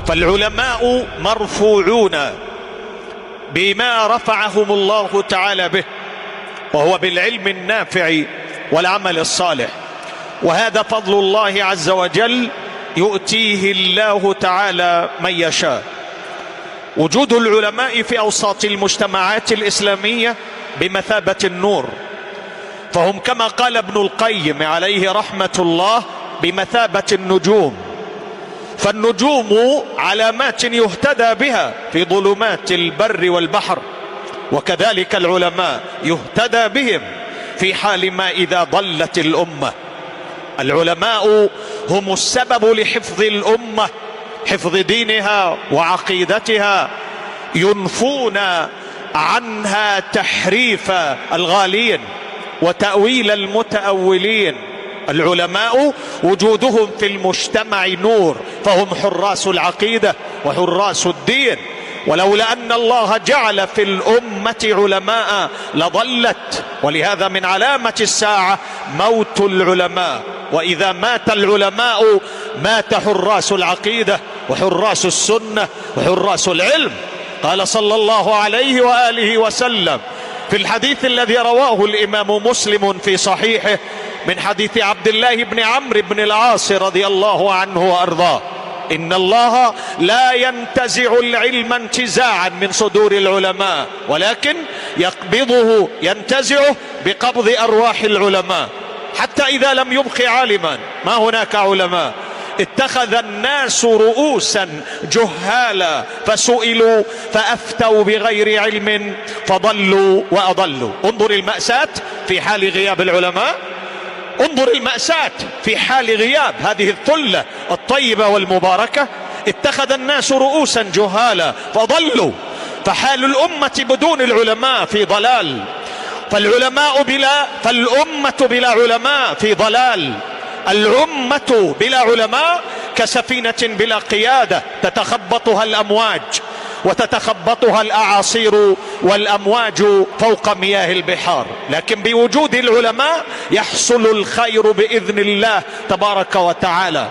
فالعلماء مرفوعون بما رفعهم الله تعالى به، وهو بالعلم النافع والعمل الصالح، وهذا فضل الله عز وجل يؤتيه الله تعالى من يشاء. وجود العلماء في أوساط المجتمعات الإسلامية بمثابة النور، فهم كما قال ابن القيم عليه رحمة الله بمثابة النجوم، فالنجوم علامات يهتدى بها في ظلمات البر والبحر، وكذلك العلماء يهتدى بهم في حال ما إذا ضلت الأمة. العلماء هم السبب لحفظ الأمة، حفظ دينها وعقيدتها، ينفون عنها تحريف الغالين وتأويل المتأولين. العلماء وجودهم في المجتمع نور، فهم حراس العقيدة وحراس الدين، ولولا أن الله جعل في الأمة علماء لضلت. ولهذا من علامة الساعة موت العلماء، وإذا مات العلماء مات حراس العقيدة وحراس السنة وحراس العلم. قال صلى الله عليه وآله وسلم في الحديث الذي رواه الإمام مسلم في صحيحه من حديث عبد الله بن عمرو بن العاص رضي الله عنه وأرضاه: إن الله لا ينتزع العلم انتزاعا من صدور العلماء، ولكن يقبضه ينتزعه بقبض أرواح العلماء، حتى إذا لم يبق عالما ما هناك علماء، اتخذ الناس رؤوسا جهالا فسئلوا فأفتوا بغير علم فضلوا وأضلوا. انظر المأساة في حال غياب العلماء، انظر المأساة في حال غياب هذه الثلة الطيبة والمباركة. اتخذ الناس رؤوسا جهالا فضلوا، فحال الأمة بدون العلماء في ضلال، فالأمة بلا علماء في ضلال. الأمة بلا علماء كسفينة بلا قيادة تتخبطها الأمواج وتتخبطها الأعاصير والأمواج فوق مياه البحار، لكن بوجود العلماء يحصل الخير بإذن الله تبارك وتعالى.